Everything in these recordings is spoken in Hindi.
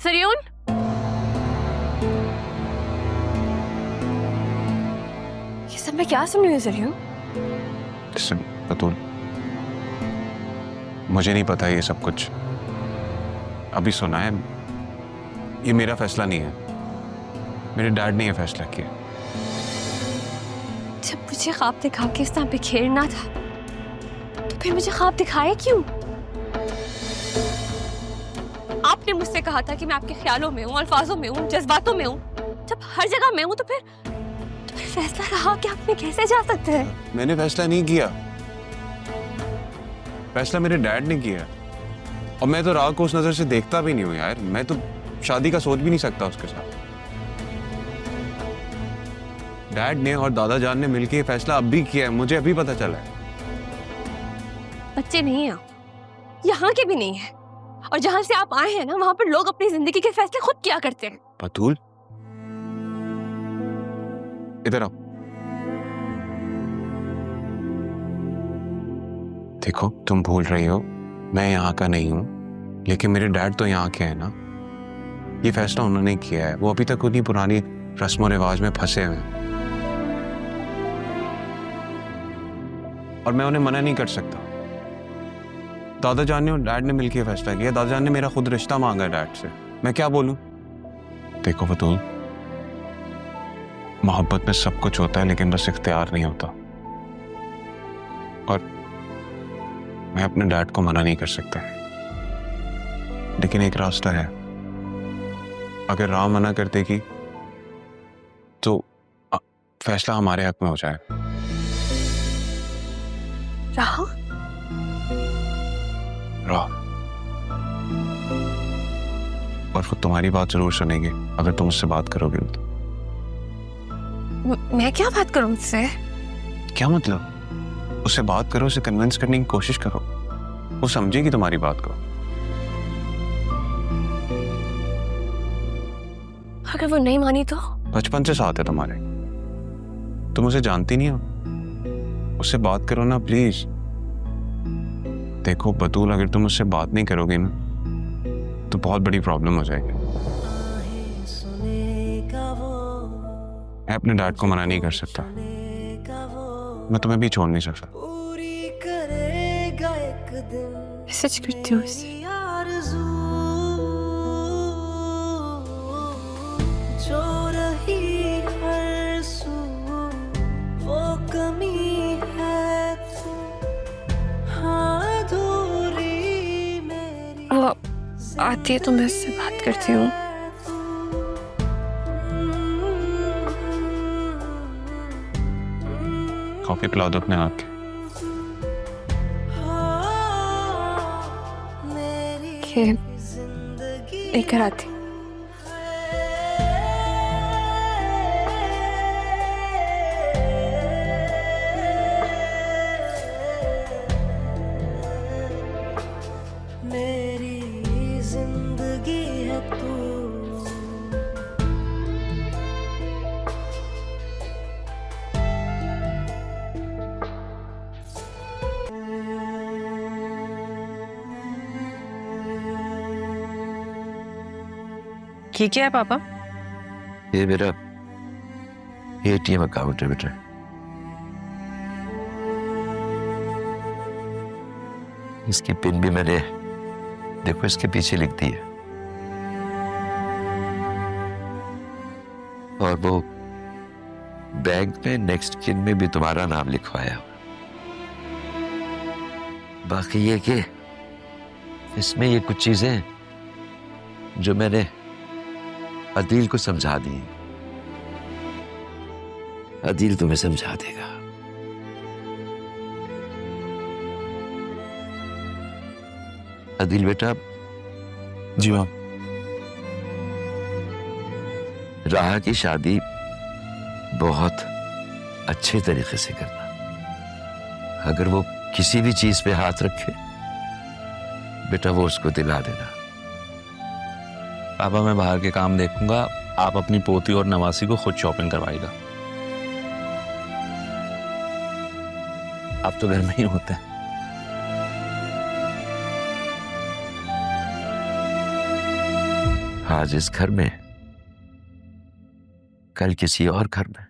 सरियून, ये सब मैं क्या सुन रही हूँ सरियून? Listen, बतूल, मुझे नहीं पता ये सब कुछ। अभी सुना है, ये मेरा फैसला नहीं है, मेरे डैड ने ये फैसला किया। जब मुझे ख्वाब दिखा के इस तरह बिखेरना था तो फिर मुझे ख्वाब दिखाया क्यों? आपने मुझसे कहा था कि मैं आपके ख्यालों में हूँ, अल्फाजों में हूँ, जज्बातों में हूँ। जब हर जगह मैं हूँ तो फिर फैसला रहा कि आप में कैसे जा सकते हैं? मैंने फैसला नहीं किया, फैसला मेरे डैड ने किया। और मैं तो राह को उस नजर से देखता भी नहीं हूँ यार। मैं तो शादी का सोच भी नहीं सकता उसके साथ। डैड ने और दादा जान ने मिलकर ये फैसला अब भी किया है, मुझे अभी पता चला है। बच्चे नहीं हैं आप, यहाँ के भी नहीं है। और जहां से आप आए हैं ना, वहां पर लोग अपनी जिंदगी के फैसले खुद किया करते हैं। बतूल, इधर आओ। देखो, तुम भूल रही हो, मैं यहाँ का नहीं हूं, लेकिन मेरे डैड तो यहाँ के हैं ना। ये फैसला उन्होंने किया है। वो अभी तक उन्हीं पुरानी रस्मों रिवाज में फंसे हुए हैं और मैं उन्हें मना नहीं कर सकता। दादा जान ने और डैड ने मिलकर फैसला किया। दादा जान ने मेरा खुद रिश्ता मांगा है डैड से। मैं क्या बोलूं? देखो बतूल, मोहब्बत में सब कुछ होता है, लेकिन बस इख्तियार नहीं होता। और मैं अपने डैड को मना नहीं कर सकता, लेकिन एक रास्ता है। अगर राह मना कर देगी तो फैसला हमारे हक में हो जाए। राह? राह। और वो तुम्हारी बात जरूर सुनेंगे अगर तुम उससे बात करोगे तो। मैं क्या बात करूं उससे? क्या मतलब? उससे बात करो, उसे कन्विंस करने की कोशिश करो, वो समझेगी तुम्हारी बात को। अगर वो नहीं मानी तो? बचपन से साथ है तुम्हारे, तुम उसे जानती नहीं हो। उससे बात करो ना प्लीज। देखो बतूल, अगर तुम उससे बात नहीं करोगे ना तो बहुत बड़ी प्रॉब्लम हो जाएगी। मैं अपने डैड को मना नहीं कर सकता, मैं तुम्हें भी छोड़ नहीं सकता। सच करती हूँ इससे। वो आती है तो मैं उससे बात करती हूँ। कॉफी पिला दो अपने हाथ के। लेकर आती। मेरी जिंदगी है तू। ये क्या है पापा? ये मेरा एटीएम अकाउंट है बेटा। इसकी पिन भी मैंने, देखो, इसके पीछे लिख दी है। और वो बैंक में नेक्स्ट किन में भी तुम्हारा नाम लिखवाया। बाकी ये कि इसमें ये कुछ चीजें जो मैंने अदील को समझा दी। अदील तुम्हें समझा देगा। अदील बेटा। जी बाप। राह की शादी बहुत अच्छे तरीके से करना। अगर वो किसी भी चीज पे हाथ रखे बेटा, वो उसको दिला देना। पापा मैं बाहर के काम देखूंगा, आप अपनी पोती और नवासी को खुद शॉपिंग करवाएगा। आप तो घर में ही होते हैं। हाँ आज इस घर में, कल किसी और घर में।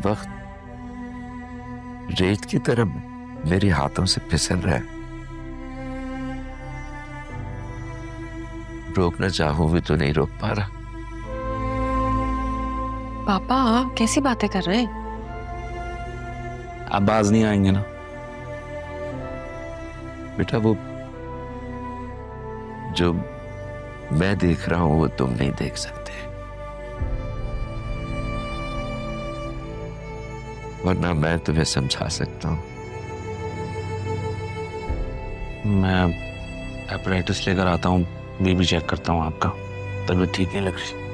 वक्त रेत की तरह मेरे हाथों से फिसल रहा है। रोकना चाहूं भी तो नहीं रोक पा रहा। पापा आप कैसी बातें कर रहे हैं? आप बाज नहीं आएंगे ना? बेटा वो जो मैं देख रहा हूं वो तुम नहीं देख सकते, वरना मैं तुम्हें समझा सकता हूं। मैं एपरेटिस लेकर आता हूँ, बीपी चेक करता हूँ आपका। तबीयत ठीक नहीं लग रही।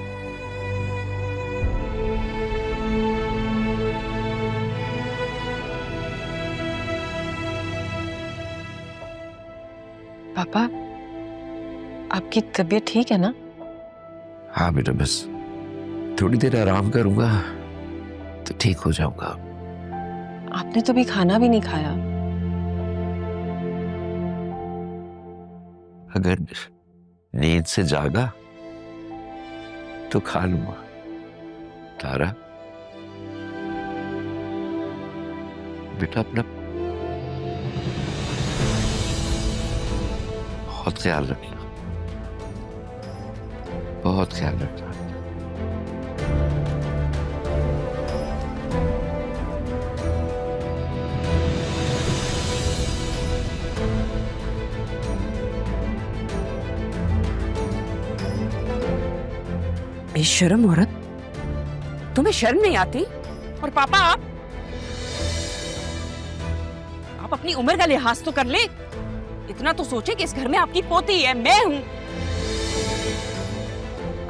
पापा आपकी तबीयत ठीक है ना? हाँ बेटा, बस थोड़ी देर आराम करूंगा तो ठीक हो जाऊंगा। आपने तो अभी खाना भी नहीं खाया। अगर नींद से जागा तो खा लूंगा। तारा बेटा अपना बहुत ख्याल रखना, बहुत ख्याल रखना। बेशर्म औरत, तुम्हें शर्म नहीं आती? और पापा आप अपनी उम्र का लिहाज तो कर ले। इतना तो सोचे कि इस घर में आपकी पोती है, मैं हूं।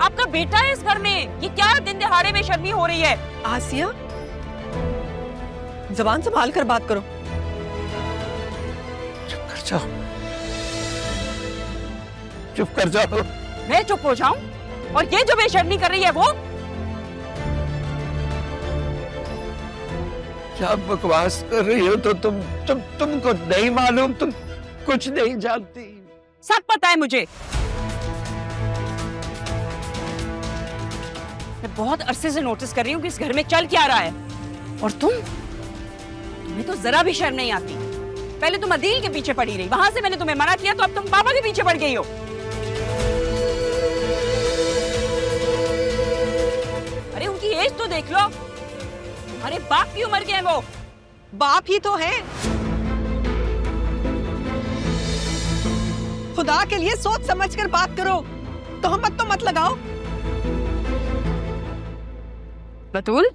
आपका बेटा है इस घर में। ये क्या दिन दिहाड़े में शर्मी हो रही है? आसिया, जबान संभाल कर बात करो। चुप कर जाओ, चुप कर जाओ। मैं चुप हो जाऊं? और ये जो बेशर्मी कर रही है वो? क्या बकवास कर रही हो? तो तुमको नहीं मालूम, तुम कुछ नहीं जानती। सब पता है मुझे। मैं बहुत अरसे से नोटिस कर रही हूँ कि इस घर में चल क्या रहा है। और तुम्हें तो जरा भी शर्म नहीं आती। पहले तुम अदील के पीछे पड़ी रही, वहां से मैंने तुम्हें मना किया तो अब तुम पापा के पीछे पड़ गई हो। अरे उनकी एज तो देख लो, तुम्हारे बाप की उम्र के हैं वो। बाप ही तो है। खुदा के लिए सोच समझ कर बात करो, तोहमत तो मत लगाओ। बतूल,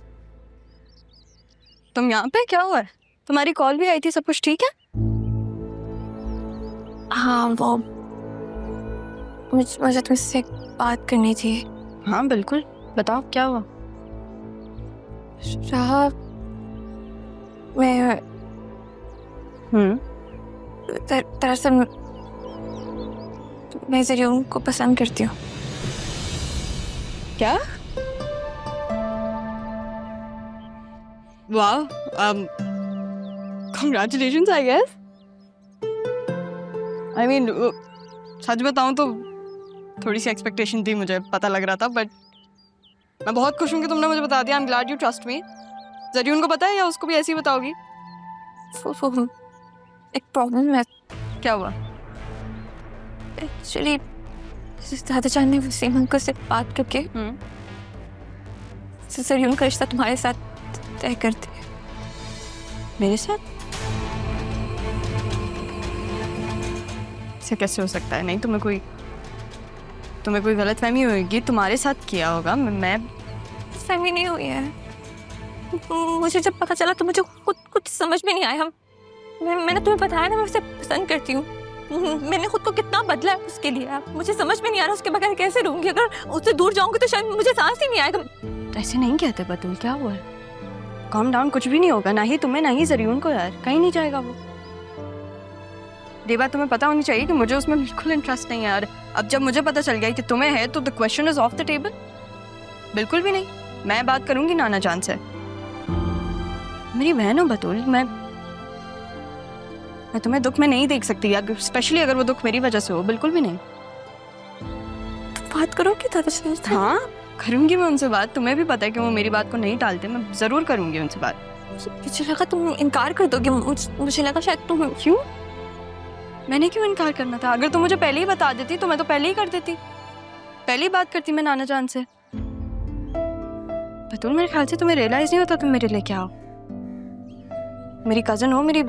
तुम यहाँ पे? क्या हुआ? तुम्हारी कॉल भी आई थी, सब कुछ ठीक है? हाँ, वो मुझे तुमसे एक बात करनी थी। हाँ बिल्कुल, बताओ क्या हुआ? राह मैं दरअसल मैं ज़रियून को पसंद करती हूँ। क्या? वाह, congratulations I guess. I mean, सच बताऊं तो थोड़ी सी एक्सपेक्टेशन थी, मुझे पता लग रहा था, बट मैं बहुत खुश हूँ कि तुमने मुझे बता दिया। I am glad you trust me. Zariyoon को पता है या उसको भी ऐसे ही बताओगी? एक प्रॉब्लम है। क्या हुआ? एक्चुअली दादा जान ने वसीम अंकल से बात करके ज़रियून का रिश्ता तुम्हारे साथ तय कर दिया। मेरे साथ? ऐसे कैसे हो सकता है? नहीं, तुम्हें कोई गलतफहमी होगी, तुम्हारे साथ किया होगा। मैं फहमी नहीं हुई है। मुझे जब पता चला तो मुझे कुछ समझ में नहीं आया। मैंने तुम्हें बताया ना, मैं उसे पसंद करती हूँ। मैंने खुद को कितना बदला है उसके लिए। मुझे समझ में नहीं आ रहा उसके बगैर कैसे रहूंगी। अगर उससे दूर जाऊंगी तो शायद मुझे सांस ही नहीं आएगा। तो ऐसे नहीं कहते बतूल, क्या हुआ है? कॉम डाउन, कुछ भी नहीं होगा। ना ही तुम्हें ना ही ज़रियून को यार, कहीं नहीं जाएगा वो। ये बात तुम्हें पता होनी चाहिए कि मुझे उसमें बिल्कुल इंटरेस्ट नहीं है यार। अब जब मुझे पता चल गया कि तुम्हें है तो the question is of the table. बिल्कुल भी नहीं। मैं बात करूंगी नाना जान से। मेरी बहन हो बतूल, मैं मैं तुम्हें दुख में नहीं देख सकती, स्पेशली अगर वो दुख मेरी वजह से हो, बिल्कुल भी नहीं। बात करो कि दादा से। हाँ करूंगी मैं उनसे बात, तुम्हें भी पता है कि वो मेरी बात को नहीं टालते, मैं जरूर करूंगी उनसे बात। मुझे लगा तुम इनकार कर दोगे, मुझे लगा शायद तुम। क्यों? मैंने क्यों इनकार करना था? अगर तुम मुझे पहले ही बता देती तो मैं तो पहले ही कर देती, पहले ही बात करती मैं नाना जान से। बतूल मेरे ख्याल से तुम्हें रियलाइज नहीं होता तुम मेरे लिए क्या हो। मेरी कजन हो, मेरी